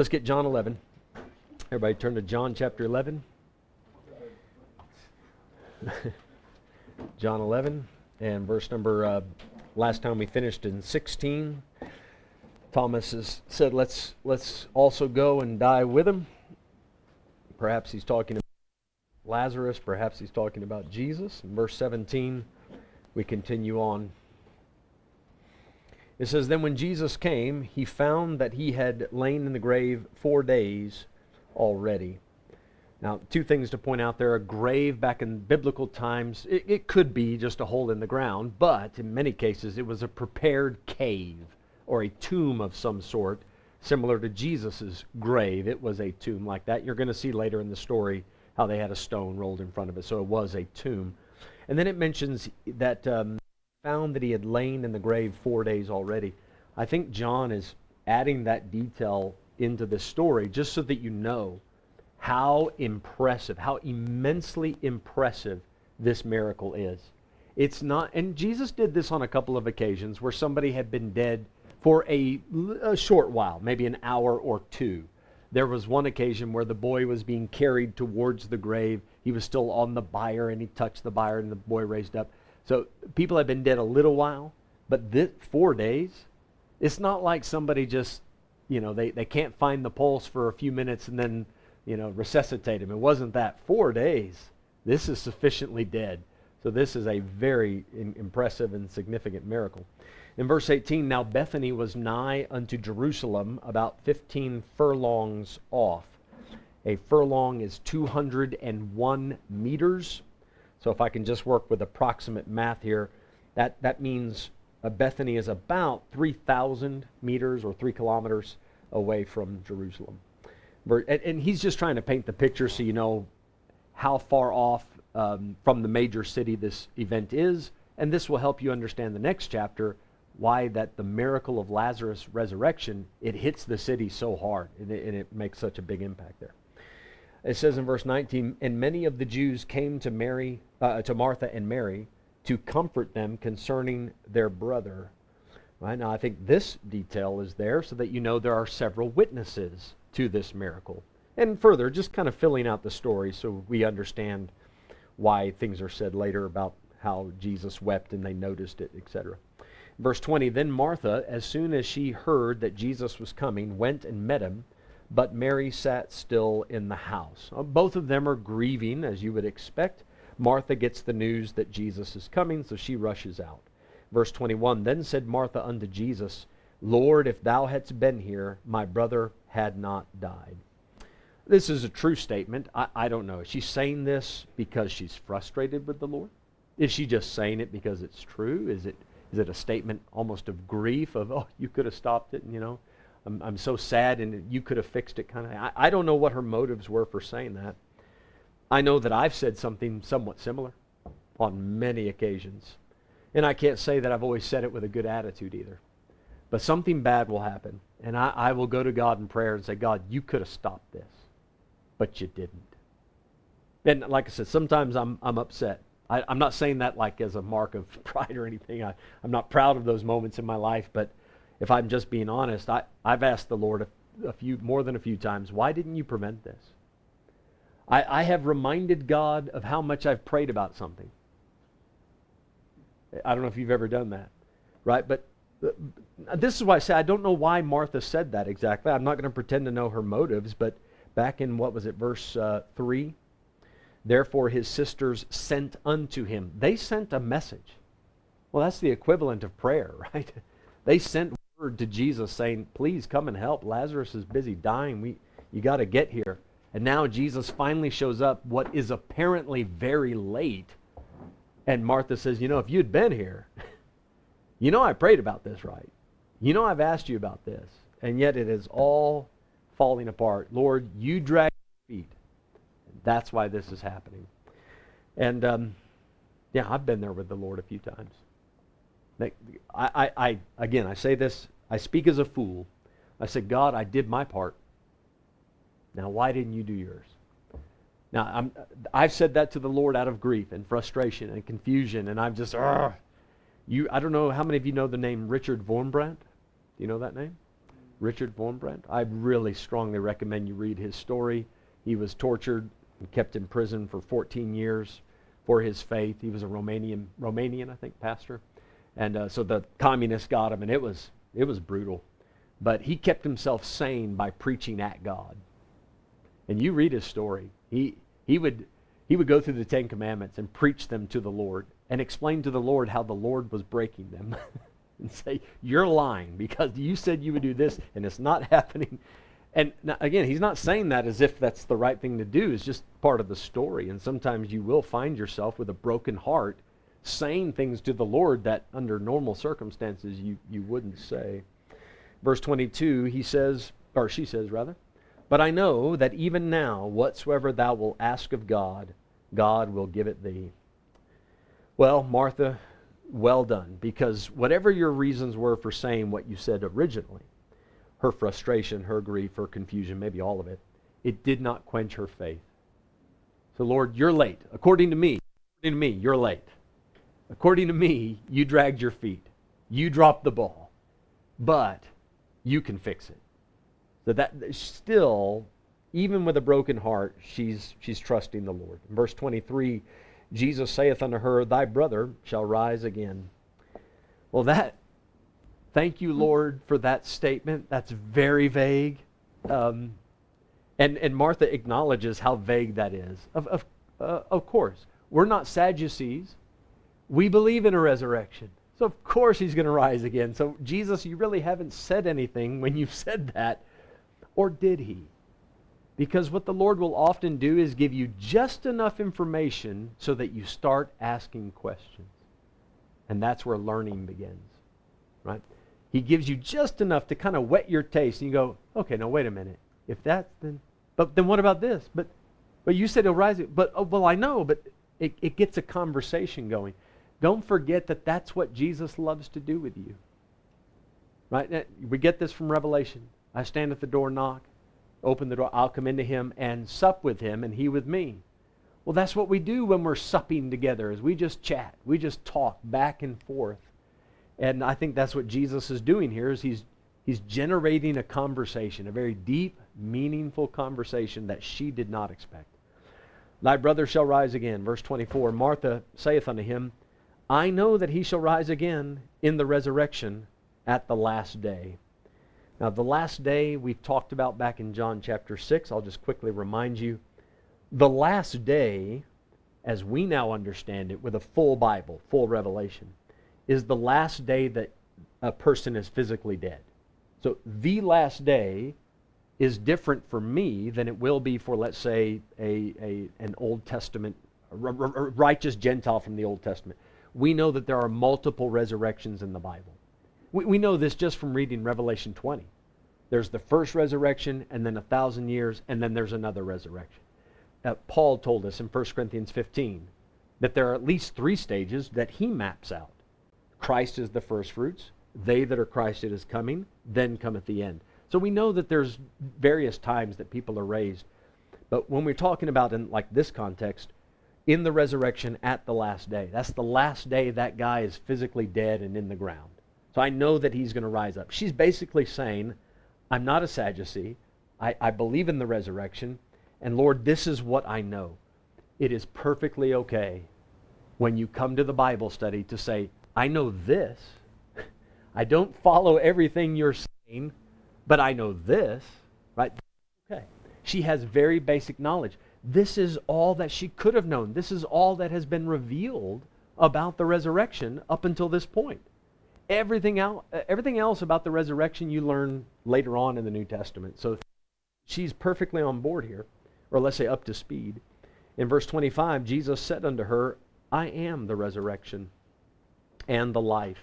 Let's get John 11. Everybody turn to John chapter 11. John 11 and verse number, last time we finished in 16. Thomas has said, let's also go and die with him. Perhaps he's talking about Lazarus, perhaps he's talking about Jesus. In verse 17, we continue on. It says, Then when Jesus came, he found that he had lain in the grave 4 days already. Now, two things to point out there. A grave back in biblical times, it could be just a hole in the ground, but in many cases it was a prepared cave or a tomb of some sort, similar to Jesus' grave. It was a tomb like that. You're going to see later in the story how they had a stone rolled in front of it, so it was a tomb. And then it mentions that found that he had lain in the grave 4 days already. I think John is adding that detail into this story just so that you know how impressive, how immensely impressive this miracle is. It's not, and Jesus did this on a couple of occasions where somebody had been dead for a short while, maybe an hour or two. There was one occasion where the boy was being carried towards the grave. He was still on the bier, and he touched the bier, and the boy raised up. So people have been dead a little while, but this 4 days, it's not like somebody just, they can't find the pulse for a few minutes and then, resuscitate him. It wasn't that. 4 days. This is sufficiently dead. So this is a very impressive and significant miracle. In verse 18, Now Bethany was nigh unto Jerusalem, about 15 furlongs off. A furlong is 201 meters. So if I can just work with approximate math here, that means Bethany is about 3,000 meters or 3 kilometers away from Jerusalem. And he's just trying to paint the picture so you know how far off from the major city this event is. And this will help you understand the next chapter, why that the miracle of Lazarus' resurrection, it hits the city so hard and it makes such a big impact there. It says in verse 19, And many of the Jews came to Martha and Mary to comfort them concerning their brother. Right? Now I think this detail is there so that you know there are several witnesses to this miracle. And further, just kind of filling out the story so we understand why things are said later about how Jesus wept and they noticed it, etc. Verse 20, Then Martha, as soon as she heard that Jesus was coming, went and met him, but Mary sat still in the house. Both of them are grieving, as you would expect. Martha gets the news that Jesus is coming, so she rushes out. Verse 21, Then said Martha unto Jesus, Lord, if thou hadst been here, my brother had not died. This is a true statement. I don't know. Is she saying this because she's frustrated with the Lord? Is she just saying it because it's true? Is it a statement almost of grief of, oh, you could have stopped it, and I'm so sad and you could have fixed it kind of. I don't know what her motives were for saying that. I know that I've said something somewhat similar on many occasions. And I can't say that I've always said it with a good attitude either. But something bad will happen. And I will go to God in prayer and say, God, you could have stopped this. But you didn't. And like I said, sometimes I'm upset. I'm not saying that like as a mark of pride or anything. I'm not proud of those moments in my life, but if I'm just being honest, I've asked the Lord more than a few times, why didn't you prevent this? I have reminded God of how much I've prayed about something. I don't know if you've ever done that, right? But this is why I say I don't know why Martha said that exactly. I'm not going to pretend to know her motives, but back in, verse 3, Therefore his sisters sent unto him. They sent a message. Well, that's the equivalent of prayer, right? They sent word to Jesus saying, please come and help. Lazarus is busy dying. You got to get here. And now Jesus finally shows up, what is apparently very late. And Martha says, if you'd been here, I prayed about this, right? I've asked you about this. And yet it is all falling apart. Lord, you drag your feet. That's why this is happening. And I've been there with the Lord a few times. I say this, I speak as a fool. I said, God, I did my part. Now, why didn't you do yours? Now, I've said that to the Lord out of grief and frustration and confusion, and I'm just, I don't know how many of you know the name Richard Vormbrandt. Do you know that name? Richard Wurmbrand. I really strongly recommend you read his story. He was tortured and kept in prison for 14 years for his faith. He was a Romanian, I think, pastor. And so the communists got him, and it was brutal. But he kept himself sane by preaching at God. And you read his story. He would go through the Ten Commandments and preach them to the Lord and explain to the Lord how the Lord was breaking them. And say, you're lying because you said you would do this and it's not happening. And now, again, he's not saying that as if that's the right thing to do. It's just part of the story. And sometimes you will find yourself with a broken heart saying things to the Lord that under normal circumstances you wouldn't say. Verse 22, he says, or she says rather, but I know that even now whatsoever thou wilt ask of God, God will give it thee. Well, Martha, well done, because whatever your reasons were for saying what you said originally, her frustration, her grief, her confusion, maybe all of it, it did not quench her faith. So Lord, you're late. According to me, you're late. According to me, you dragged your feet. You dropped the ball. But you can fix it. So that still, even with a broken heart, she's trusting the Lord. In verse 23, Jesus saith unto her, thy brother shall rise again. Well, thank you, Lord, for that statement. That's very vague. And Martha acknowledges how vague that is. Of course, we're not Sadducees. We believe in a resurrection. So of course he's going to rise again. So Jesus, you really haven't said anything when you've said that. Or did he? Because what the Lord will often do is give you just enough information so that you start asking questions. And that's where learning begins, right? He gives you just enough to kind of whet your taste. And you go, okay, now wait a minute. If that, but then what about this? But you said he'll rise. But, oh, well, I know, but it gets a conversation going. Don't forget that that's what Jesus loves to do with you. Right? We get this from Revelation. I stand at the door, knock. Open the door, I'll come into him and sup with him and he with me. Well, that's what we do when we're supping together, is we just chat. We just talk back and forth. And I think that's what Jesus is doing here, is he's generating a conversation, a very deep, meaningful conversation that she did not expect. Thy brother shall rise again. Verse 24, Martha saith unto him, I know that he shall rise again in the resurrection at the last day. Now, the last day we've talked about back in John chapter 6. I'll just quickly remind you. The last day, as we now understand it with a full Bible, full revelation, is the last day that a person is physically dead. So the last day is different for me than it will be for, let's say, an Old Testament, a righteous Gentile from the Old Testament. We know that there are multiple resurrections in the Bible. We know this just from reading Revelation 20. There's the first resurrection, and then 1,000 years, and then there's another resurrection. Paul told us in 1 Corinthians 15 that there are at least 3 stages that he maps out. Christ is the first fruits. They that are Christed is coming, then cometh the end. So we know that there's various times that people are raised. But when we're talking about in like this context, in the resurrection at the last day, that's the last day that guy is physically dead and in the ground. So I know that he's going to rise up. She's basically saying, I'm not a Sadducee. I believe in the resurrection. And Lord, this is what I know. It is perfectly okay when you come to the Bible study to say, I know this. I don't follow everything you're saying, but I know this. Right? Okay. She has very basic knowledge. This is all that she could have known. This is all that has been revealed about the resurrection up until this point. Everything else about the resurrection you learn later on in the New Testament. So she's perfectly on board here, or let's say up to speed. In verse 25, Jesus said unto her, I am the resurrection and the life.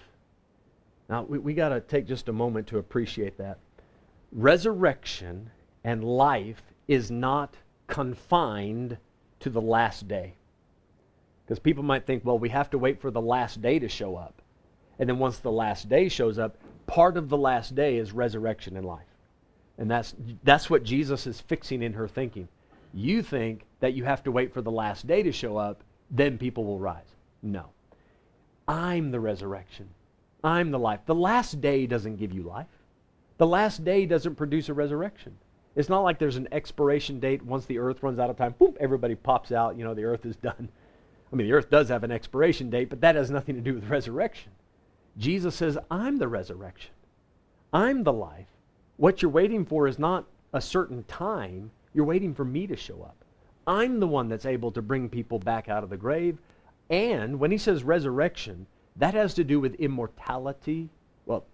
Now, we got to take just a moment to appreciate that. Resurrection and life is not confined to the last day. Because people might think, well, we have to wait for the last day to show up. And then once the last day shows up, part of the last day is resurrection and life. And that's what Jesus is fixing in her thinking. You think that you have to wait for the last day to show up, then people will rise. No. I'm the resurrection. I'm the life. The last day doesn't give you life. The last day doesn't produce a resurrection. It's not like there's an expiration date. Once the earth runs out of time, boom, everybody pops out, the earth is done. I mean, the earth does have an expiration date, but that has nothing to do with resurrection. Jesus says, I'm the resurrection. I'm the life. What you're waiting for is not a certain time. You're waiting for me to show up. I'm the one that's able to bring people back out of the grave. And when he says resurrection, that has to do with immortality. Well,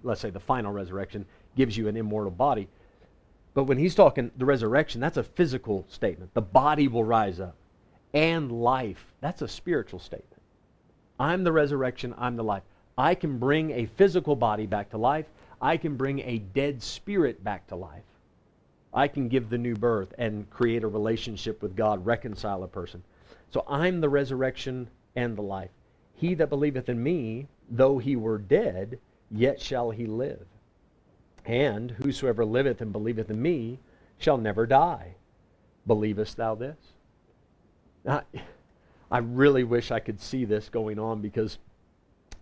let's say the final resurrection gives you an immortal body. But when he's talking the resurrection, that's a physical statement. The body will rise up. And life, that's a spiritual statement. I'm the resurrection, I'm the life. I can bring a physical body back to life. I can bring a dead spirit back to life. I can give the new birth and create a relationship with God, reconcile a person. So I'm the resurrection and the life. He that believeth in me, though he were dead, yet shall he live. And whosoever liveth and believeth in me shall never die. Believest thou this? Now, I really wish I could see this going on, because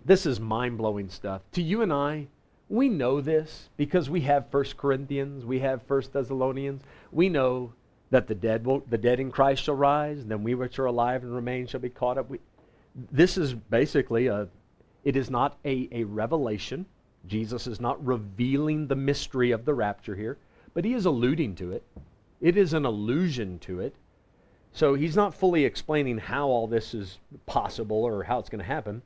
this is mind-blowing stuff. To you and I, we know this because we have 1 Corinthians, we have 1 Thessalonians. We know that the dead in Christ shall rise, and then we which are alive and remain shall be caught up. This is basically it is not a revelation. Jesus is not revealing the mystery of the rapture here, but he is alluding to it. It is an allusion to it. So he's not fully explaining how all this is possible or how it's going to happen.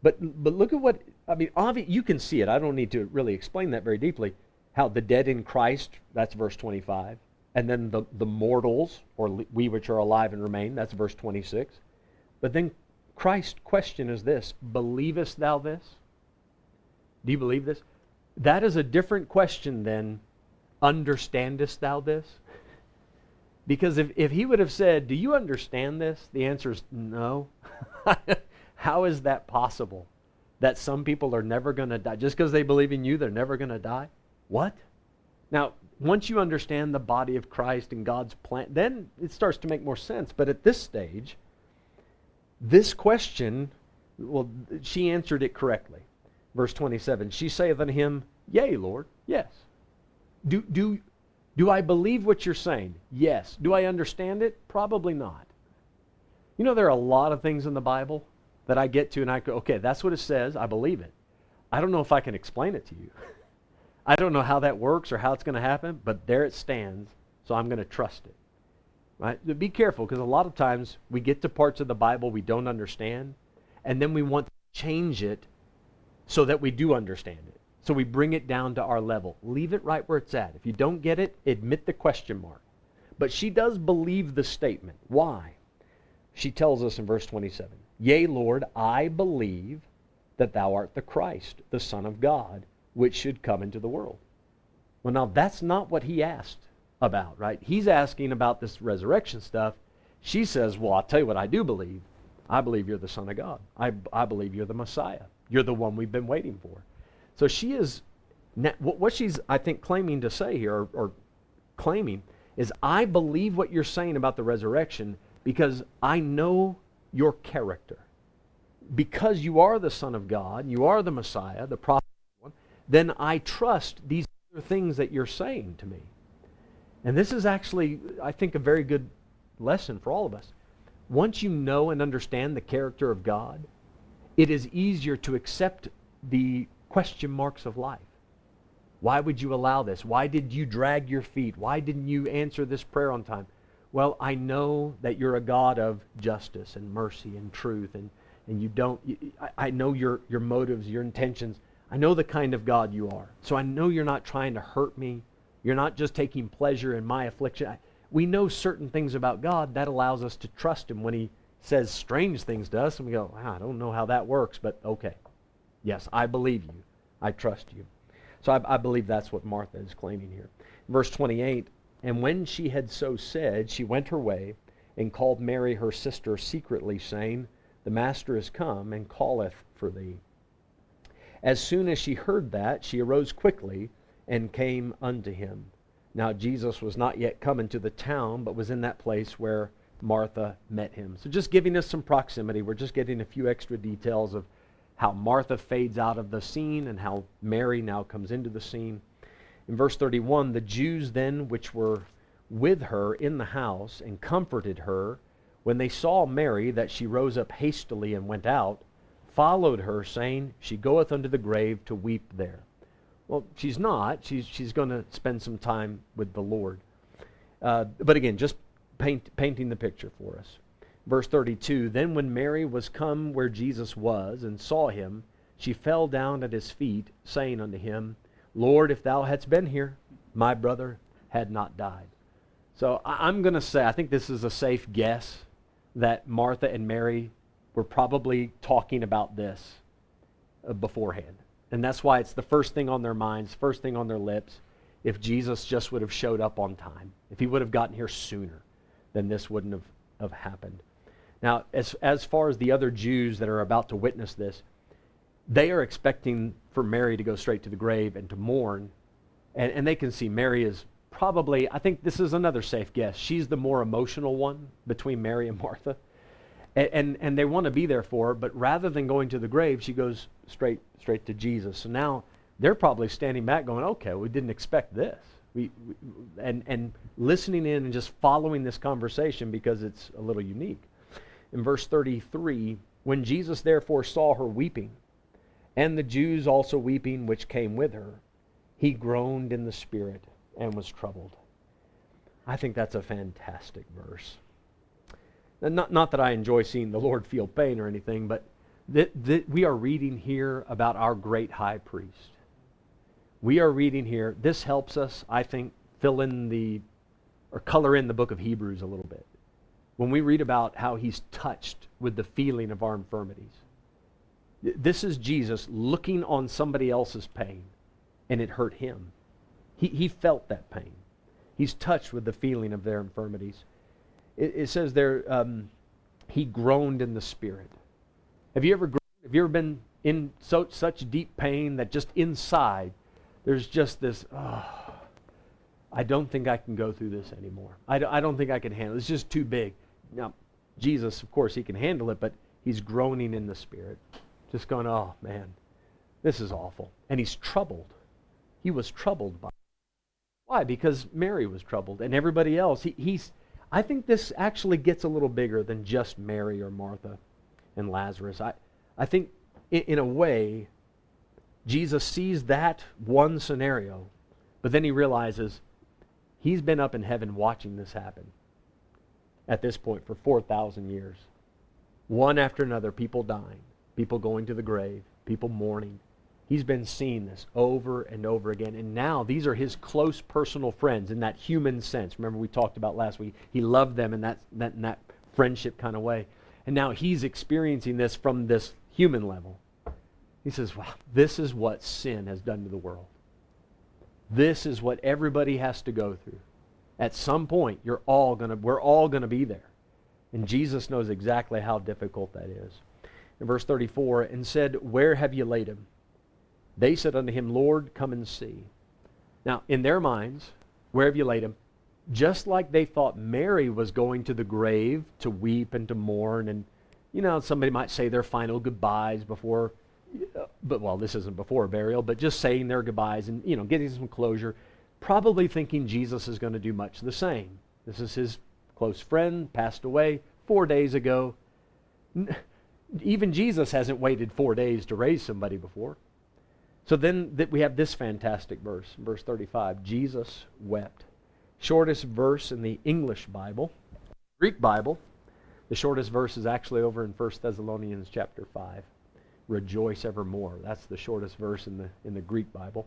But look at what, you can see it. I don't need to really explain that very deeply. How the dead in Christ, that's verse 25. And then the mortals, or we which are alive and remain, that's verse 26. But then Christ's question is this: believest thou this? Do you believe this? That is a different question than understandest thou this? Because if he would have said, do you understand this? The answer is no. How is that possible? That some people are never going to die. Just because they believe in you, they're never going to die? What? Now, once you understand the body of Christ and God's plan, then it starts to make more sense. But at this stage, this question, well, she answered it correctly. Verse 27, she saith unto him, Yea, Lord, yes. Do I believe what you're saying? Yes. Do I understand it? Probably not. There are a lot of things in the Bible that I get to and I go, okay, that's what it says. I believe it. I don't know if I can explain it to you. I don't know how that works or how it's going to happen, but there it stands, so I'm going to trust it. Right? But be careful, because a lot of times we get to parts of the Bible we don't understand, and then we want to change it so that we do understand it. So we bring it down to our level. Leave it right where it's at. If you don't get it, admit the question mark. But she does believe the statement. Why? She tells us in verse 27, Yea, Lord, I believe that thou art the Christ, the Son of God, which should come into the world. Well, now that's not what he asked about, right? He's asking about this resurrection stuff. She says, well, I'll tell you what I do believe. I believe you're the Son of God. I believe you're the Messiah. You're the one we've been waiting for. So she is, what she's, I think, claiming to say here, or claiming, is I believe what you're saying about the resurrection because I know your character. Because you are the Son of God, you are the Messiah, the prophet one, then I trust these other things that you're saying to me. And this is actually, I think, a very good lesson for all of us. Once you know and understand the character of God, it is easier to accept the question marks of life. Why would you allow this? Why did you drag your feet? Why didn't you answer this prayer on time? Well, I know that you're a God of justice and mercy and truth, and you don't, I know your motives, your intentions. I know the kind of God you are. So I know you're not trying to hurt me. You're not just taking pleasure in my affliction. We know certain things about God that allows us to trust him when he says strange things to us, and we go, wow, I don't know how that works, but okay. Yes, I believe you. I trust you. So I believe that's what Martha is claiming here. Verse 28, And when she had so said, she went her way, and called Mary her sister secretly, saying, The Master is come, and calleth for thee. As soon as she heard that, she arose quickly, and came unto him. Now Jesus was not yet come into the town, but was in that place where Martha met him. So just giving us some proximity. We're just getting a few extra details of how Martha fades out of the scene and how Mary now comes into the scene. In verse 31, the Jews then which were with her in the house and comforted her, when they saw Mary, that she rose up hastily and went out, followed her, saying, She goeth unto the grave to weep there. Well, she's not. She's going to spend some time with the Lord. But again, just painting the picture for us. Verse 32, Then when Mary was come where Jesus was, and saw him, she fell down at his feet, saying unto him, Lord, if thou hadst been here, my brother had not died. So I'm going to say, I think this is a safe guess, that Martha and Mary were probably talking about this beforehand. And that's why it's the first thing on their minds, first thing on their lips. If Jesus just would have showed up on time, if he would have gotten here sooner, then this wouldn't have happened. Now, as far as the other Jews that are about to witness this, they are expecting for Mary to go straight to the grave and to mourn. And they can see Mary is probably, I think this is another safe guess, she's the more emotional one between Mary and Martha. And they want to be there for her, but rather than going to the grave, she goes straight to Jesus. So now they're probably standing back going, okay, we didn't expect this. And listening in and just following this conversation because it's a little unique. In verse 33, when Jesus therefore saw her weeping, and the Jews also weeping which came with her, he groaned in the spirit and was troubled. I think that's a fantastic verse. Not that I enjoy seeing the Lord feel pain or anything, but we are reading here about our great high priest. We are reading here, this helps us, I think, color in the book of Hebrews a little bit. When we read about how he's touched with the feeling of our infirmities. This is Jesus looking on somebody else's pain, and it hurt him. He felt that pain. He's touched with the feeling of their infirmities. It says there, he groaned in the spirit. Have you ever been in such deep pain that just inside there's just this, I don't think I can go through this anymore. I don't think I can handle it. It's just too big. Now, Jesus, of course, he can handle it, but he's groaning in the spirit. Just going, oh man, this is awful. And he's troubled. He was troubled by it. Why? Because Mary was troubled and everybody else. I think this actually gets a little bigger than just Mary or Martha and Lazarus. I think in a way, Jesus sees that one scenario, but then he realizes he's been up in heaven watching this happen at this point for 4,000 years. One after another, people dying, people going to the grave, people mourning. He's been seeing this over and over again. And now these are his close personal friends in that human sense. Remember we talked about last week. He loved them in that friendship kind of way. And now he's experiencing this from this human level. He says, wow, this is what sin has done to the world. This is what everybody has to go through. At some point, we're all going to be there. And Jesus knows exactly how difficult that is. In verse 34, and said, Where have you laid him? They said unto him, Lord, come and see. Now, in their minds, where have you laid him? Just like they thought Mary was going to the grave to weep and to mourn, and, somebody might say their final goodbyes before, this isn't before a burial, but just saying their goodbyes and, getting some closure, probably thinking Jesus is going to do much the same. This is his close friend, passed away 4 days ago. Even Jesus hasn't waited 4 days to raise somebody before. So then we have this fantastic verse, verse 35. Jesus wept. Shortest verse in the English Bible. Greek Bible, the shortest verse is actually over in 1 Thessalonians chapter 5. Rejoice evermore. That's the shortest verse in the Greek Bible.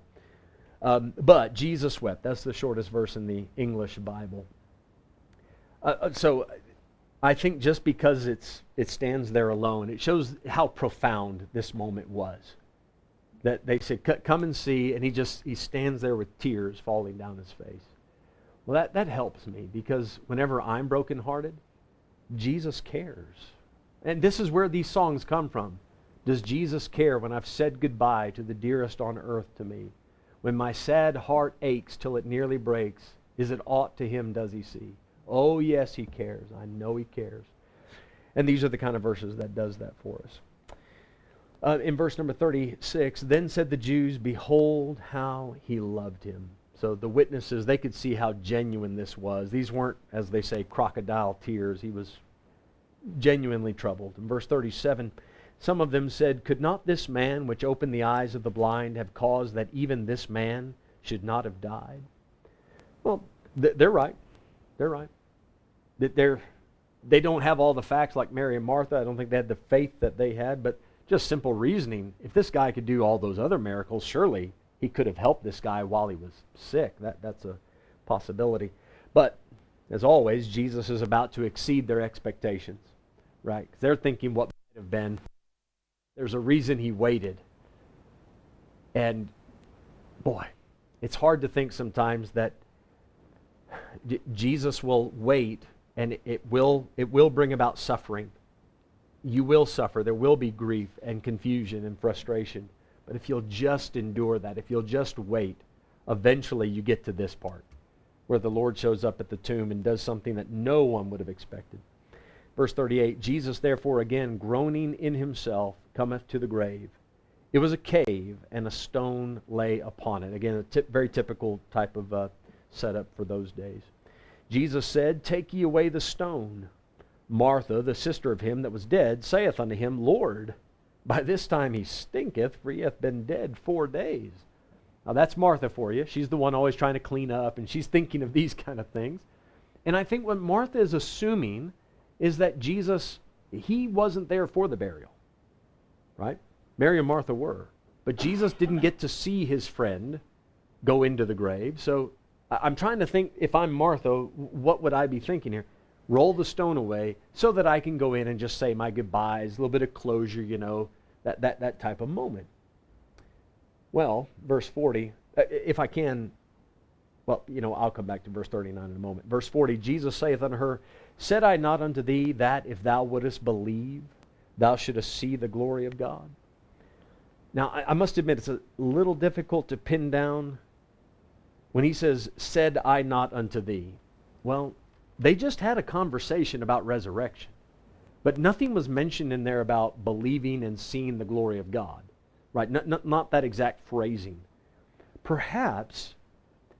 But Jesus wept. That's the shortest verse in the English Bible. So I think just because it stands there alone, it shows how profound this moment was. That they said, come and see, and he stands there with tears falling down his face. Well, that helps me, because whenever I'm brokenhearted, Jesus cares. And this is where these songs come from. Does Jesus care when I've said goodbye to the dearest on earth to me? When my sad heart aches till it nearly breaks, is it aught to him does he see? Oh yes, he cares. I know he cares. And these are the kind of verses that does that for us. In verse number 36, then said the Jews, behold how he loved him. So the witnesses, they could see how genuine this was. These weren't, as they say, crocodile tears. He was genuinely troubled. In verse 37, some of them said, could not this man which opened the eyes of the blind have caused that even this man should not have died? Well, they're right. They're right. They don't have all the facts like Mary and Martha. I don't think they had the faith that they had, but just simple reasoning. If this guy could do all those other miracles, surely he could have helped this guy while he was sick. That's a possibility. But, as always, Jesus is about to exceed their expectations, right? 'Cause they're thinking what might have been. There's a reason he waited. And, boy, it's hard to think sometimes that Jesus will wait, and it will bring about suffering. You will suffer. There will be grief and confusion and frustration. But if you'll just endure that, if you'll just wait, eventually you get to this part where the Lord shows up at the tomb and does something that no one would have expected. Verse 38, Jesus therefore again, groaning in himself, cometh to the grave. It was a cave, and a stone lay upon it. Again, a very typical type of setup for those days. Jesus said, take ye away the stone. Martha, the sister of him that was dead, saith unto him, Lord, by this time he stinketh, for he hath been dead 4 days. Now that's Martha for you. She's the one always trying to clean up, and she's thinking of these kind of things. And I think what Martha is assuming is that Jesus, he wasn't there for the burial, right? Mary and Martha were. But Jesus didn't get to see his friend go into the grave. So I'm trying to think, if I'm Martha, what would I be thinking here? Roll the stone away so that I can go in and just say my goodbyes, a little bit of closure, that type of moment. Well, verse 40, if I can, I'll come back to verse 39 in a moment. Verse 40, Jesus saith unto her, said I not unto thee that if thou wouldest believe, thou shouldest see the glory of God? Now, I must admit, it's a little difficult to pin down when he says, said I not unto thee. Well, they just had a conversation about resurrection. But nothing was mentioned in there about believing and seeing the glory of God. Right? Not that exact phrasing. Perhaps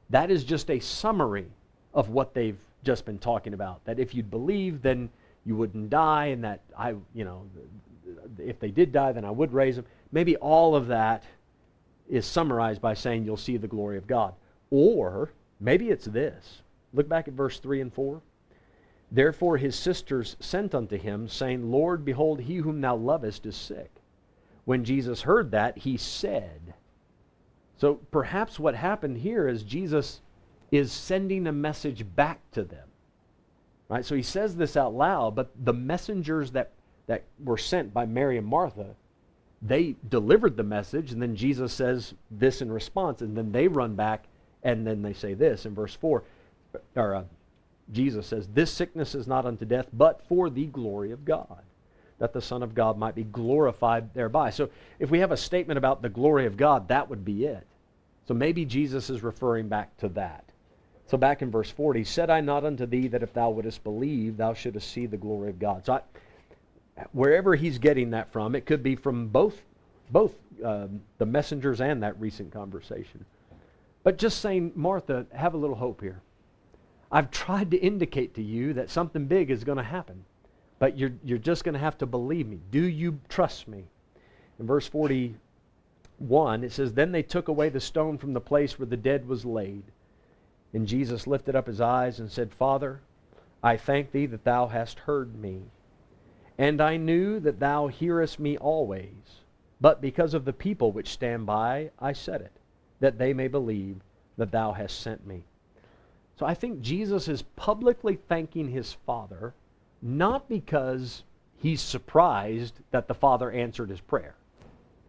that is just a summary of what they've just been talking about. That if you'd believe, then you wouldn't die, and that if they did die, then I would raise them. Maybe all of that is summarized by saying you'll see the glory of God. Or maybe it's this. Look back at verse 3 and 4. Therefore his sisters sent unto him, saying, Lord, behold, he whom thou lovest is sick. When Jesus heard that, he said. So perhaps what happened here is Jesus is sending a message back to them. Right? So he says this out loud, but the messengers that were sent by Mary and Martha, they delivered the message, and then Jesus says this in response, and then they run back, and then they say this in verse 4. Jesus says, this sickness is not unto death, but for the glory of God, that the Son of God might be glorified thereby. So if we have a statement about the glory of God, that would be it. So maybe Jesus is referring back to that. So back in verse 40, said I not unto thee that if thou wouldest believe, thou shouldest see the glory of God. So wherever he's getting that from, it could be from both the messengers and that recent conversation. But just saying, Martha, have a little hope here. I've tried to indicate to you that something big is going to happen, but you're just going to have to believe me. Do you trust me? In verse 41, it says, then they took away the stone from the place where the dead was laid. And Jesus lifted up his eyes and said, Father, I thank thee that thou hast heard me. And I knew that thou hearest me always. But because of the people which stand by, I said it, that they may believe that thou hast sent me. So I think Jesus is publicly thanking his Father, not because he's surprised that the Father answered his prayer.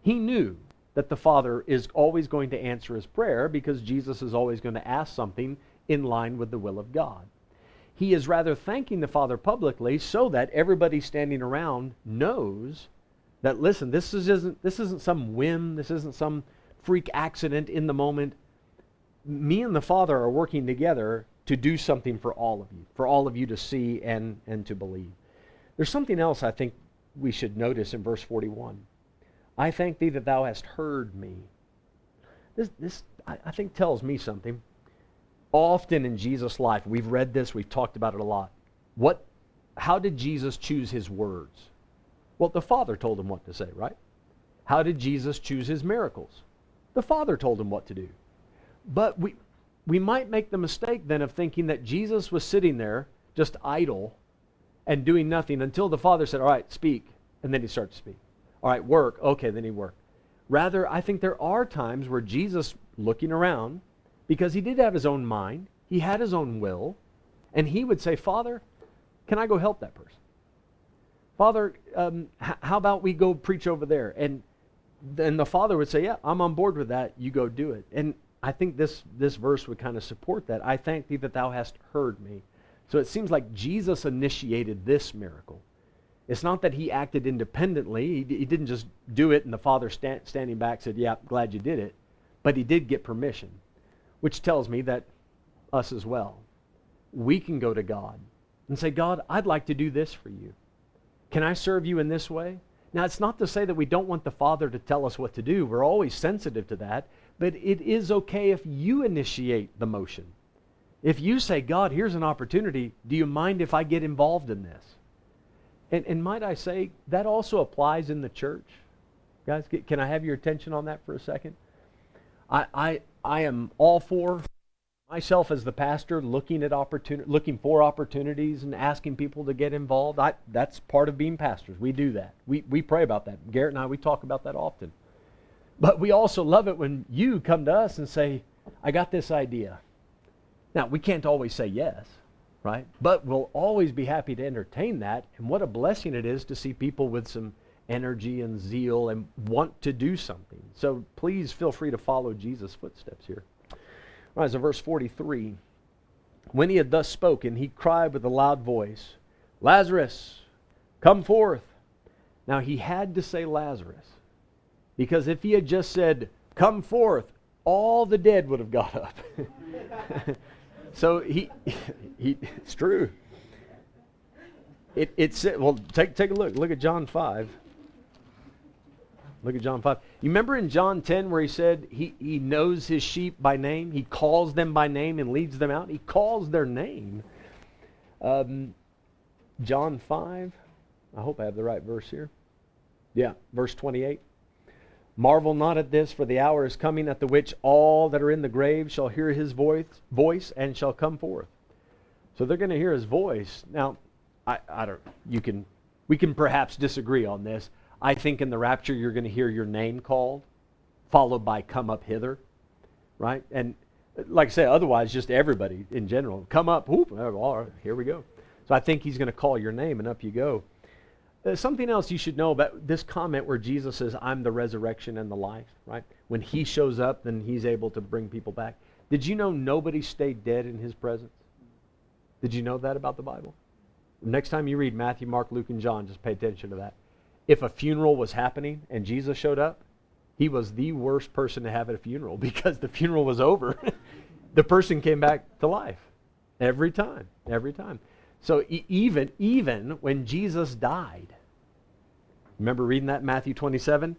He knew that the Father is always going to answer his prayer because Jesus is always going to ask something in line with the will of God. He is rather thanking the Father publicly so that everybody standing around knows that, listen, this isn't some whim, this isn't some freak accident in the moment. Me and the Father are working together to do something for all of you to see and to believe. There's something else I think we should notice in verse 41. I thank thee that thou hast heard me. This I think tells me something. Often in Jesus' life, we've read this, we've talked about it a lot. How did Jesus choose his words? Well, the Father told him what to say, right? How did Jesus choose his miracles? The Father told him what to do. But we might make the mistake then of thinking that Jesus was sitting there just idle and doing nothing until the Father said, all right, speak, and then he started to speak. All right, work, okay, then he worked. Rather, I think there are times where Jesus, looking around, because he did have his own mind, he had his own will, and he would say, Father, can I go help that person? Father, how about we go preach over there? And then the Father would say, yeah, I'm on board with that, you go do it. And I think this verse would kind of support that. I thank thee that thou hast heard me. So it seems like Jesus initiated this miracle. It's not that he acted independently. He didn't just do it and the Father standing back said, yeah, glad you did it. But he did get permission, which tells me that us as well. We can go to God and say, God, I'd like to do this for you. Can I serve you in this way? Now, it's not to say that we don't want the Father to tell us what to do. We're always sensitive to that. But it is okay if you initiate the motion. If you say, God, here's an opportunity, do you mind if I get involved in this? And might I say, that also applies in the church. Guys, can I have your attention on that for a second? I am all for myself as the pastor looking for opportunities and asking people to get involved. That's part of being pastors. We do that. We pray about that. Garrett and I, we talk about that often. But we also love it when you come to us and say, I got this idea. Now, we can't always say yes, right? But we'll always be happy to entertain that. And what a blessing it is to see people with some energy and zeal and want to do something. So please feel free to follow Jesus' footsteps here. All right, so verse 43. When he had thus spoken, he cried with a loud voice, Lazarus, come forth. Now he had to say Lazarus, because if he had just said, come forth, all the dead would have got up. So it's true. It said, well, take a look. Look at John 5. Look at John 5. You remember in John 10 where he said he knows his sheep by name? He calls them by name and leads them out. He calls their name. John 5. I hope I have the right verse here. Yeah, verse 28. Marvel not at this, for the hour is coming at the which all that are in the grave shall hear his voice and shall come forth. So they're going to hear his voice. Now, I don't. We can perhaps disagree on this. I think in the rapture you're going to hear your name called, followed by come up hither, right? And like I say, otherwise just everybody in general, come up, whoop, all right, here we go. So I think he's going to call your name and up you go. Something else you should know about this comment where Jesus says, I'm the resurrection and the life, right? When he shows up, then he's able to bring people back. Did you know nobody stayed dead in his presence? Did you know that about the Bible? Next time you read Matthew, Mark, Luke, and John, just pay attention to that. If a funeral was happening and Jesus showed up, he was the worst person to have at a funeral because the funeral was over. The person came back to life every time. So even when Jesus died, remember reading that in Matthew 27?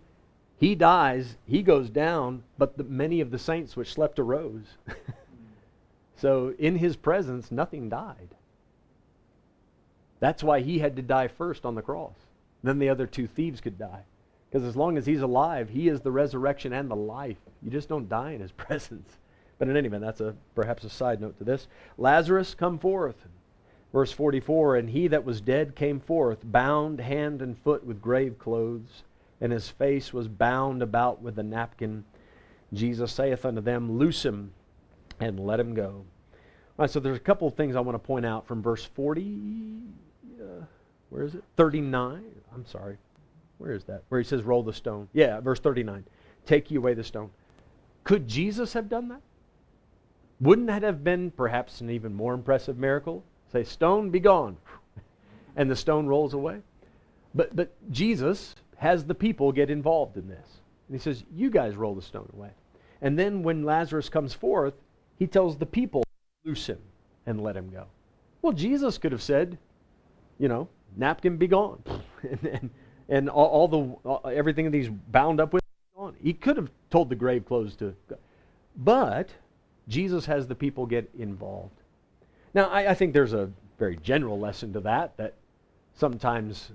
He dies, he goes down, but many of the saints which slept arose. So in his presence, nothing died. That's why he had to die first on the cross. Then the other two thieves could die. Because as long as he's alive, he is the resurrection and the life. You just don't die in his presence. But in any event, that's perhaps a side note to this. Lazarus, come forth. Verse 44, and he that was dead came forth, bound hand and foot with grave clothes, and his face was bound about with a napkin. Jesus saith unto them, loose him, and let him go. All right, so there's a couple of things I want to point out from verse 40. Where is it? 39. I'm sorry. Where is that? Where he says, roll the stone. Yeah, verse 39. Take ye away the stone. Could Jesus have done that? Wouldn't that have been perhaps an even more impressive miracle? Say, stone, be gone. And the stone rolls away. But Jesus has the people get involved in this. And he says, you guys roll the stone away. And then when Lazarus comes forth, he tells the people, loose him and let him go. Well, Jesus could have said, napkin, be gone. and everything that he's bound up with. He could have told the grave clothes to, but Jesus has the people get involved. Now, I think there's a very general lesson to that sometimes,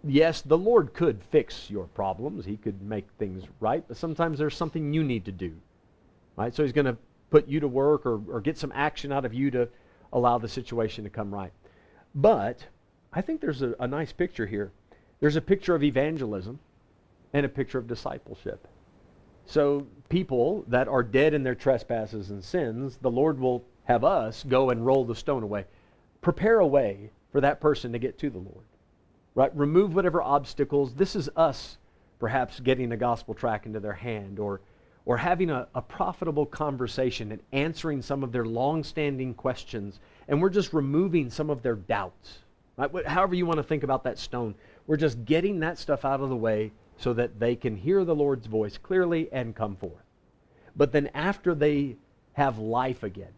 yes, the Lord could fix your problems. He could make things right, but sometimes there's something you need to do, right? So he's going to put you to work or get some action out of you to allow the situation to come right. But I think there's a nice picture here. There's a picture of evangelism and a picture of discipleship. So people that are dead in their trespasses and sins, the Lord will have us go and roll the stone away. Prepare a way for that person to get to the Lord. Right? Remove whatever obstacles. This is us perhaps getting a gospel tract into their hand or having a profitable conversation and answering some of their long-standing questions. And we're just removing some of their doubts. Right? However you want to think about that stone. We're just getting that stuff out of the way so that they can hear the Lord's voice clearly and come forth. But then after they have life again,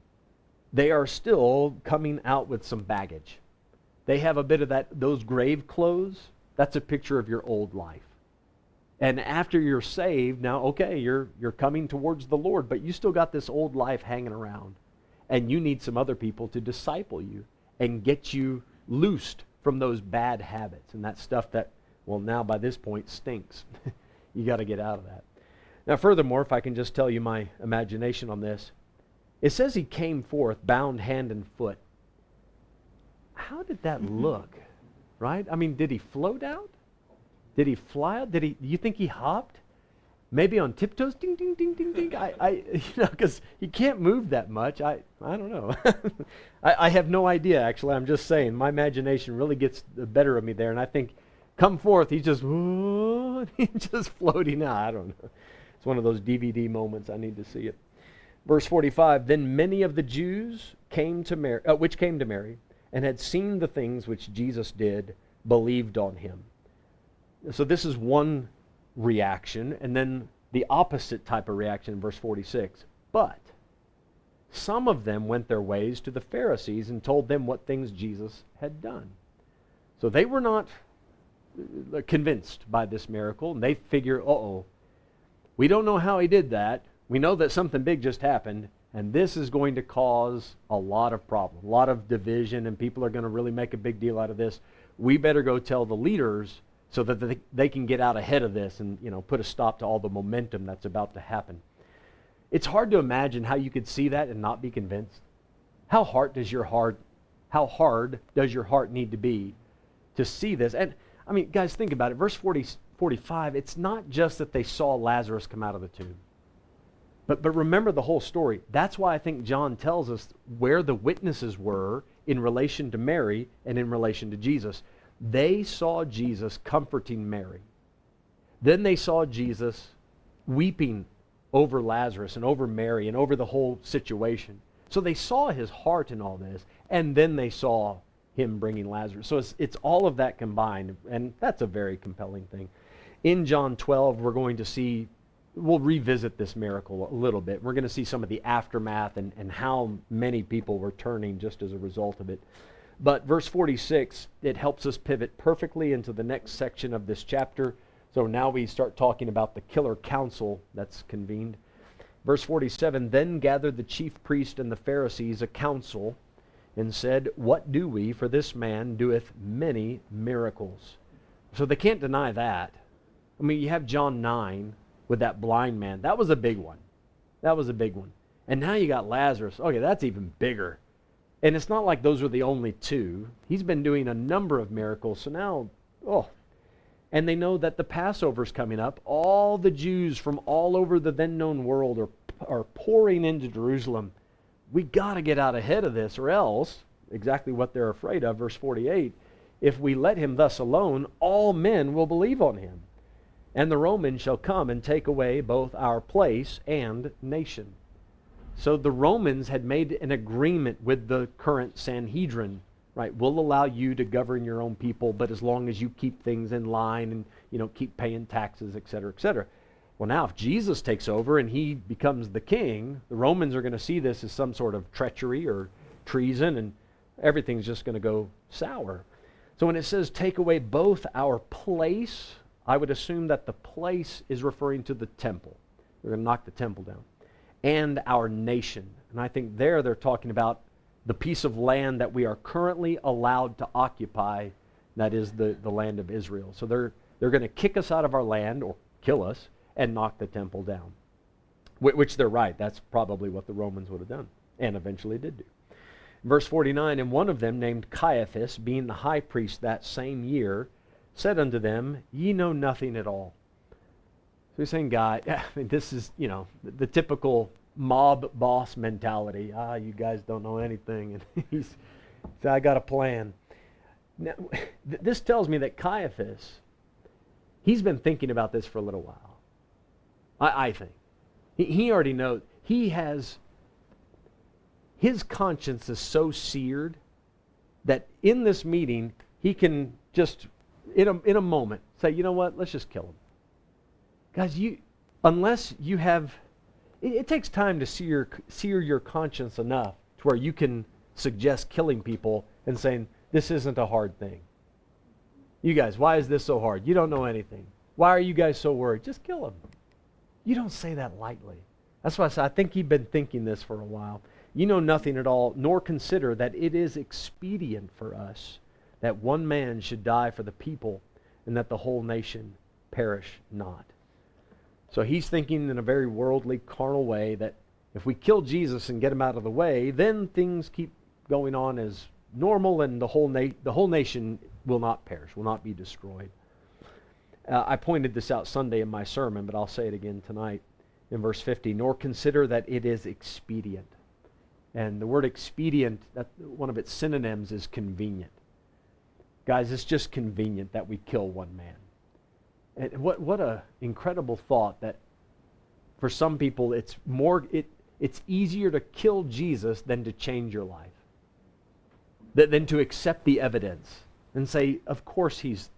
they are still coming out with some baggage. They have a bit of those grave clothes. That's a picture of your old life. And after you're saved, now, okay, you're coming towards the Lord, but you still got this old life hanging around. And you need some other people to disciple you and get you loosed from those bad habits and that stuff that, well, now by this point stinks. You got to get out of that. Now, furthermore, if I can just tell you my imagination on this, it says he came forth bound hand and foot. How did that look? Right? I mean, did he float out? Did he fly out? Do you think he hopped? Maybe on tiptoes? Ding, ding, ding, ding, ding. Because he can't move that much. I don't know. I have no idea, actually. I'm just saying. My imagination really gets the better of me there. And I think, come forth, he's just floating out. I don't know. It's one of those DVD moments. I need to see it. Verse 45, then many of the Jews which came to Mary, and had seen the things which Jesus did, believed on him. So this is one reaction, and then the opposite type of reaction in verse 46. But some of them went their ways to the Pharisees and told them what things Jesus had done. So they were not convinced by this miracle, and they figure, we don't know how he did that. We know that something big just happened, and this is going to cause a lot of problems, a lot of division, and people are going to really make a big deal out of this. We better go tell the leaders so that they can get out ahead of this and put a stop to all the momentum that's about to happen. It's hard to imagine how you could see that and not be convinced. How hard does your heart need to be to see this? And I mean, guys, think about it. Verse 45, it's not just that they saw Lazarus come out of the tomb. But remember the whole story. That's why I think John tells us where the witnesses were in relation to Mary and in relation to Jesus. They saw Jesus comforting Mary. Then they saw Jesus weeping over Lazarus and over Mary and over the whole situation. So they saw his heart in all this, and then they saw him bringing Lazarus. So it's all of that combined, and that's a very compelling thing. In John 12, we'll revisit this miracle a little bit. We're going to see some of the aftermath and how many people were turning just as a result of it. But verse 46, it helps us pivot perfectly into the next section of this chapter. So now we start talking about the killer council that's convened. Verse 47, then gathered the chief priest and the Pharisees a council and said, what do we? For this man doeth many miracles. So they can't deny that. I mean, you have John 9 with that blind man. That was a big one. And now you got Lazarus. Okay, that's even bigger. And it's not like those were the only two. He's been doing a number of miracles. So now, and they know that the Passover's coming up. All the Jews from all over the then known world are pouring into Jerusalem. We got to get out ahead of this, or else, exactly what they're afraid of, verse 48, if we let him thus alone, all men will believe on him. And the Romans shall come and take away both our place and nation. So the Romans had made an agreement with the current Sanhedrin, right? We'll allow you to govern your own people, but as long as you keep things in line and keep paying taxes, et cetera, et cetera. Well, now if Jesus takes over and he becomes the king, the Romans are going to see this as some sort of treachery or treason, and everything's just going to go sour. So when it says take away both our place, I would assume that the place is referring to the temple. We're going to knock the temple down. And our nation. And I think they're talking about the piece of land that we are currently allowed to occupy, that is the land of Israel. So they're going to kick us out of our land, or kill us, and knock the temple down. Which they're right. That's probably what the Romans would have done, and eventually did do. Verse 49, and one of them, named Caiaphas, being the high priest that same year, said unto them, Ye know nothing at all. So he's saying, this is, the typical mob boss mentality. You guys don't know anything. And he said, I got a plan. Now, this tells me that Caiaphas, he's been thinking about this for a little while. I think. He already knows. His conscience is so seared that in this meeting, he can just, in a moment, say, you know what, let's just kill him. Guys, unless you have, it takes time to sear your conscience enough to where you can suggest killing people and saying, this isn't a hard thing. You guys, why is this so hard? You don't know anything. Why are you guys so worried? Just kill him. You don't say that lightly. That's why I said, I think he'd been thinking this for a while. You know nothing at all, nor consider that it is expedient for us that one man should die for the people, and that the whole nation perish not. So he's thinking in a very worldly, carnal way that if we kill Jesus and get him out of the way, then things keep going on as normal, and the whole nation will not perish, will not be destroyed. I pointed this out Sunday in my sermon, but I'll say it again tonight in verse 50. Nor consider that it is expedient. And the word expedient, one of its synonyms is convenient. Guys, it's just convenient that we kill one man. And what a incredible thought that for some people it's easier to kill Jesus than to change your life. Than to accept the evidence and say, of course he's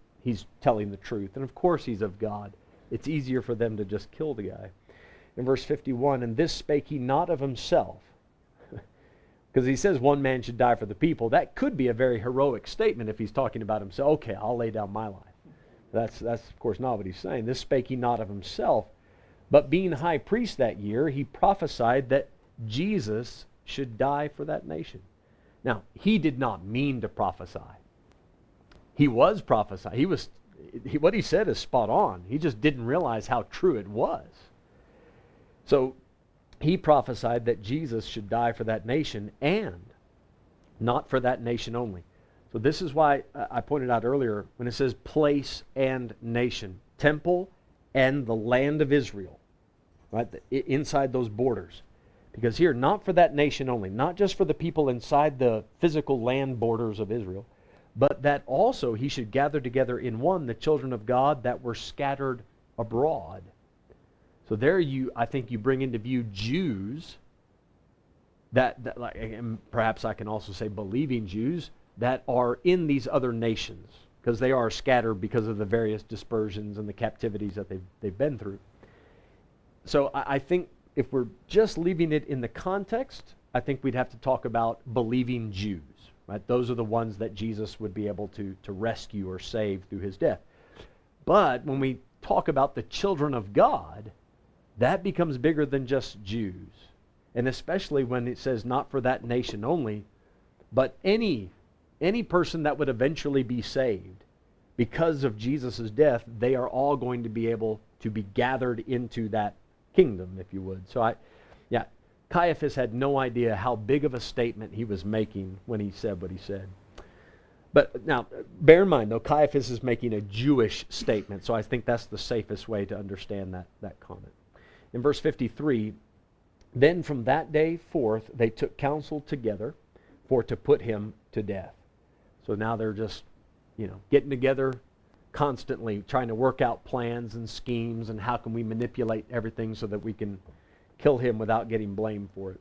telling the truth, and of course he's of God. It's easier for them to just kill the guy. In verse 51, and this spake he not of himself. Because he says one man should die for the people. That could be a very heroic statement if he's talking about himself. Okay, I'll lay down my life. That's of course not what he's saying. This spake he not of himself, but being high priest that year, he prophesied that Jesus should die for that nation. Now, he did not mean to prophesy. He was prophesying. What he said is spot on. He just didn't realize how true it was. So he prophesied that Jesus should die for that nation, and not for that nation only. So this is why I pointed out earlier when it says place and nation, temple and the land of Israel, right, inside those borders. Because here, not for that nation only, not just for the people inside the physical land borders of Israel, but that also he should gather together in one the children of God that were scattered abroad. So there I think you bring into view Jews, and perhaps I can also say believing Jews, that are in these other nations, because they are scattered because of the various dispersions and the captivities that they've been through. So I think if we're just leaving it in the context, I think we'd have to talk about believing Jews. Right? Those are the ones that Jesus would be able to rescue or save through his death. But when we talk about the children of God, that becomes bigger than just Jews. And especially when it says not for that nation only, but any person that would eventually be saved because of Jesus' death, they are all going to be able to be gathered into that kingdom, if you would. So Caiaphas had no idea how big of a statement he was making when he said what he said. But now, bear in mind, though, Caiaphas is making a Jewish statement, so I think that's the safest way to understand that comment. In verse 53, then from that day forth they took counsel together for to put him to death. So now they're just, getting together constantly, trying to work out plans and schemes and how can we manipulate everything so that we can kill him without getting blamed for it.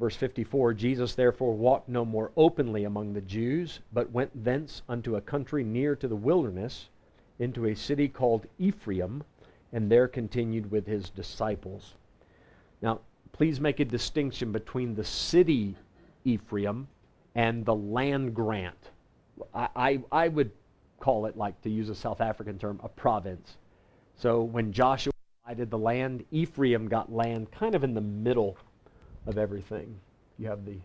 Verse 54, Jesus therefore walked no more openly among the Jews, but went thence unto a country near to the wilderness, into a city called Ephraim, and there continued with his disciples. Now, please make a distinction between the city Ephraim and the land grant I would call it, like to use a South African term, a province. So when Joshua divided the land, Ephraim got land kind of in the middle of everything. You have the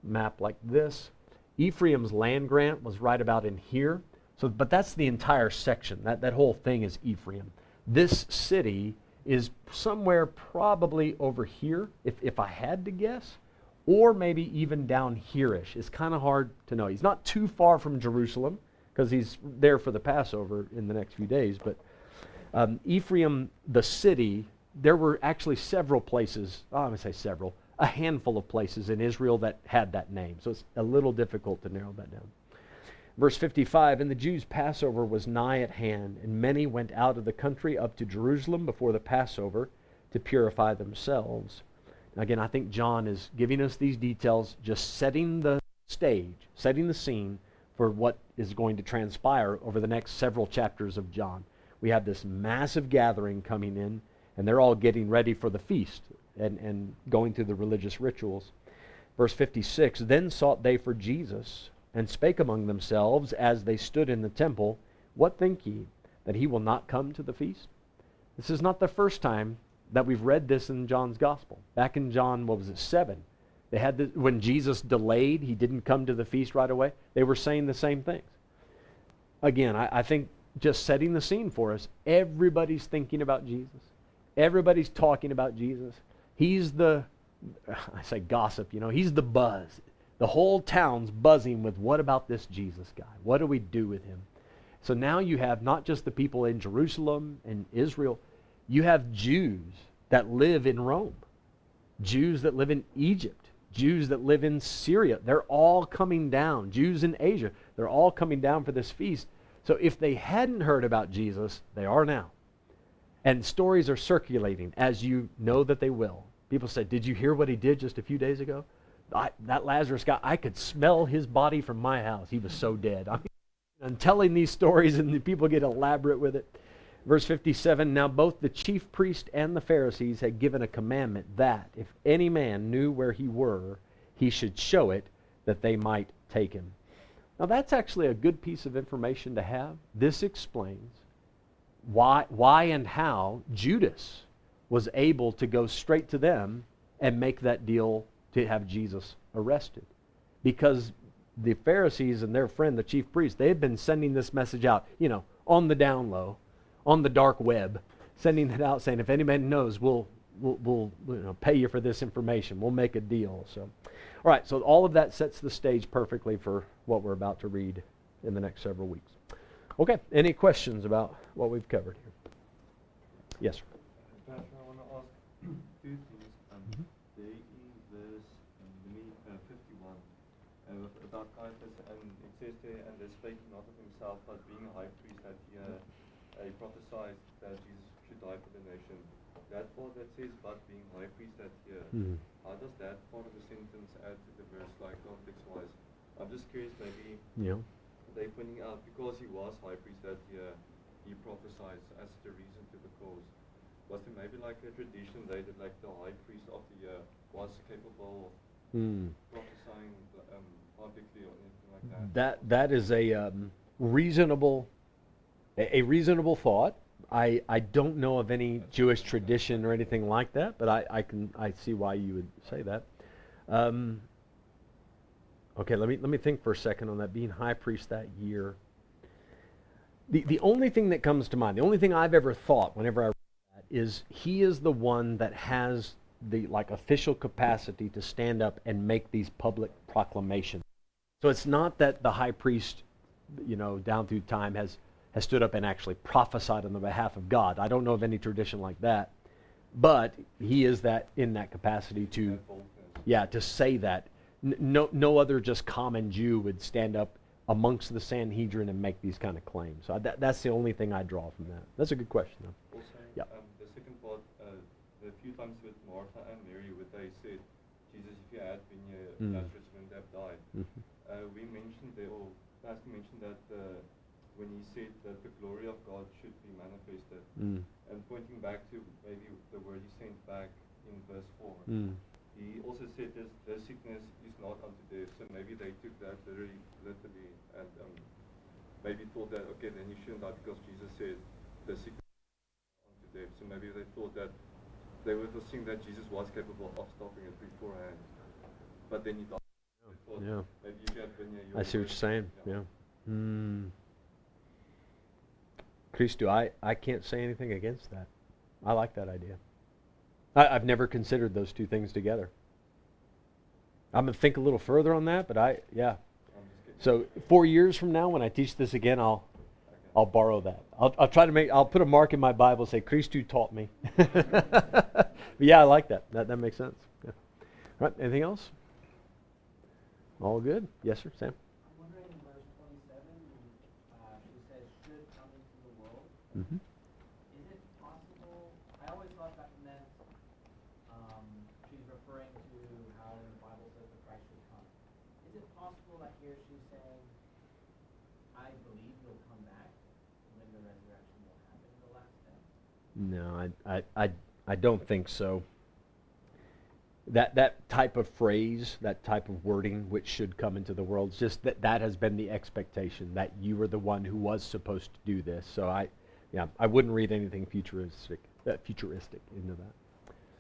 map like this. Ephraim's land grant was right about in here. So, but that's the entire section. That whole thing is Ephraim. This city is somewhere probably over here, if I had to guess, or maybe even down here-ish. It's kind of hard to know. He's not too far from Jerusalem, because he's there for the Passover in the next few days. But Ephraim, the city, there were actually several places, I'm going to say several, a handful of places in Israel that had that name. So it's a little difficult to narrow that down. Verse 55, and the Jews' Passover was nigh at hand, and many went out of the country up to Jerusalem before the Passover to purify themselves. Again, I think John is giving us these details, just setting the stage, setting the scene for what is going to transpire over the next several chapters of John. We have this massive gathering coming in, and they're all getting ready for the feast and going through the religious rituals. Verse 56, then sought they for Jesus, and spake among themselves as they stood in the temple, what think ye, that he will not come to the feast? This is not the first time that we've read this in John's gospel. Back in John, 7, they had when Jesus delayed, he didn't come to the feast right away, they were saying the same things. Again, I think just setting the scene for us, everybody's thinking about Jesus. Everybody's talking about Jesus. He's the, I say gossip, he's the buzz. The whole town's buzzing with, what about this Jesus guy? What do we do with him? So now you have not just the people in Jerusalem and Israel, you have Jews that live in Rome, Jews that live in Egypt, Jews that live in Syria. They're all coming down. Jews in Asia, they're all coming down for this feast. So if they hadn't heard about Jesus, they are now. And stories are circulating, as you know that they will. People say, did you hear what he did just a few days ago? That Lazarus guy, I could smell his body from my house. He was so dead. I'm telling these stories, and the people get elaborate with it. Verse 57, now both the chief priest and the Pharisees had given a commandment that if any man knew where he were, he should show it, that they might take him. Now that's actually a good piece of information to have. This explains why and how Judas was able to go straight to them and make that deal to have Jesus arrested. Because the Pharisees and their friend, the chief priest, they had been sending this message out, on the down low, on the dark web, sending it out saying, if any man knows, we'll pay you for this information. We'll make a deal. So, all right, so all of that sets the stage perfectly for what we're about to read in the next several weeks. Okay, any questions about what we've covered here? Yes, sir. Pastor, I want to ask two things. There in verse 51, about Caiaphas, and it says there, and they spake not of himself, but being a high priest, that he prophesied that Jesus should die for the nation. That part that says, but being high priest, that how does that part of the sentence add to the verse, like context-wise? I'm just curious, maybe they pointing out, because he was high priest, that he prophesied as the reason to the cause. Was there maybe like a tradition they did, like the high priest of the year was capable of prophesying publicly or anything like that? That is a reasonable thought. I don't know of any Jewish tradition or anything like that, but I see why you would say that. Okay, let me think for a second on that, being high priest that year. The only thing that comes to mind, the only thing I've ever thought whenever I read that is he is the one that has the official capacity to stand up and make these public proclamations. So it's not that the high priest, down through time has stood up and actually prophesied on the behalf of God. I don't know of any tradition like that, but he is that in that capacity to say that. No other just common Jew would stand up amongst the Sanhedrin and make these kind of claims. So that's the only thing I draw from that. That's a good question, though. Also, the second part, the few times with Martha and Mary, where they said, Jesus, if you had been here, Lazarus wouldn't have died. We mentioned there, or Pastor mentioned that when he said that the glory of God should be manifested, and pointing back to maybe the word he sent back in verse 4. He also said this sickness is not unto death, so maybe maybe they took that literally, and maybe thought that, okay, then you shouldn't die because Jesus said the sick unto death. So maybe they thought that they would assume that Jesus was capable of stopping it beforehand, but then he died. They thought, Yeah. maybe if you had been here, you I see what would- you're saying. Yeah. Christo, I can't say anything against that. I like that idea. I've never considered those two things together. I'm going to think a little further on that, but I'm just kidding. so 4 years from now when I teach this again, I'll borrow that. I'll try to I'll put a mark in my Bible, say, Christo taught me. But yeah, I like that. That makes sense. Yeah. All right, anything else? All good? Yes, sir, Sam? I'm wondering in verse 27, she says, should come into the world. Mm-hmm. Is it possible, I always thought that meant she's referring to how in the Bible says that Christ should come. Is it possible that here she's saying, I believe he'll come back when the resurrection will happen in the last day? No, I don't think so. That type of phrase, that type of wording, which should come into the world, it's just that has been the expectation, that you were the one who was supposed to do this. So I wouldn't read anything futuristic into that.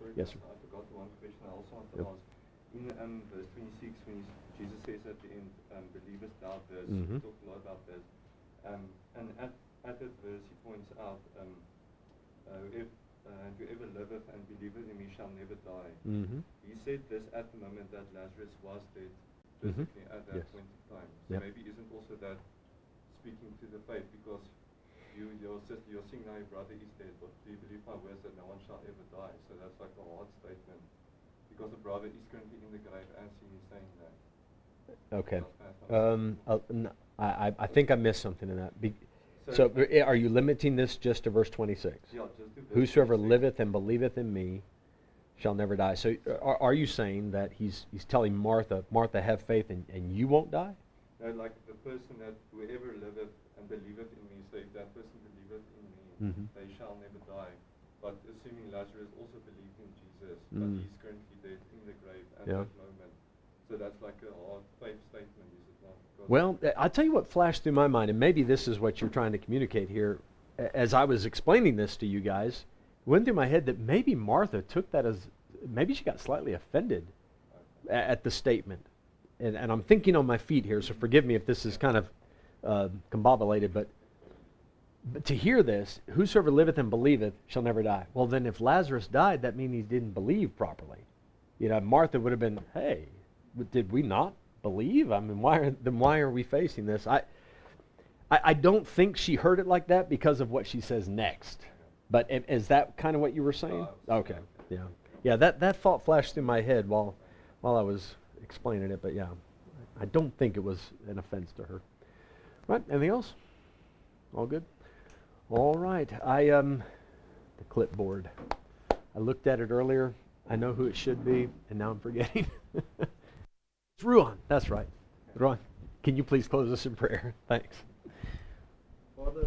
Sorry, Yes, sir. I forgot one question I also want to Yep. ask. In verse 26, when Jesus says at the end, believest thou this, Mhm. he talked a lot about this. And at that verse he points out, whoever liveth and believeth in me shall never die. Mm-hmm. He said this at the moment that Lazarus was dead, Mhm. physically at that Yes. point in time. So Yep. maybe isn't also that speaking to the faith, because your sister, you're seeing now your brother is dead, but do you believe my words that no one shall ever die? So that's like a hard statement, because the brother is currently in the grave and he's saying that. Okay. That's my I think I missed something in that. So are you limiting this just to verse 26? Yeah, just do verse Whosoever 26. liveth and believeth in me shall never die. So are you saying that he's telling Martha, have faith and you won't die? No, like the person that whoever liveth and believeth in me, so if that person believeth in me, Mhm. they shall never die. But assuming Lazarus also believed in Jesus, but Mm. he's currently dead in the grave at Yeah. that moment. So that's like a hard faith statement, is it not? Because Well, I'll tell you what flashed through my mind, and maybe this is what you're trying to communicate here. As I was explaining this to you guys, it went through my head that maybe Martha took that as, maybe she got slightly offended at the statement. And I'm thinking on my feet here, so forgive me if this is kind of combobulated, but to hear this, whosoever liveth and believeth shall never die. Well, then if Lazarus died, that means he didn't believe properly. Martha would have been, hey, did we not believe? I mean, why are we facing this? I don't think she heard it like that because of what she says next. But is that kind of what you were saying? Okay, yeah. That thought flashed through my head while I was explaining it. But yeah, I don't think it was an offense to her. Right? Anything else? All good. All right. The clipboard. I looked at it earlier. I know who it should be, and now I'm forgetting. It's Ruan. That's right. Ruan, can you please close us in prayer? Thanks. Father,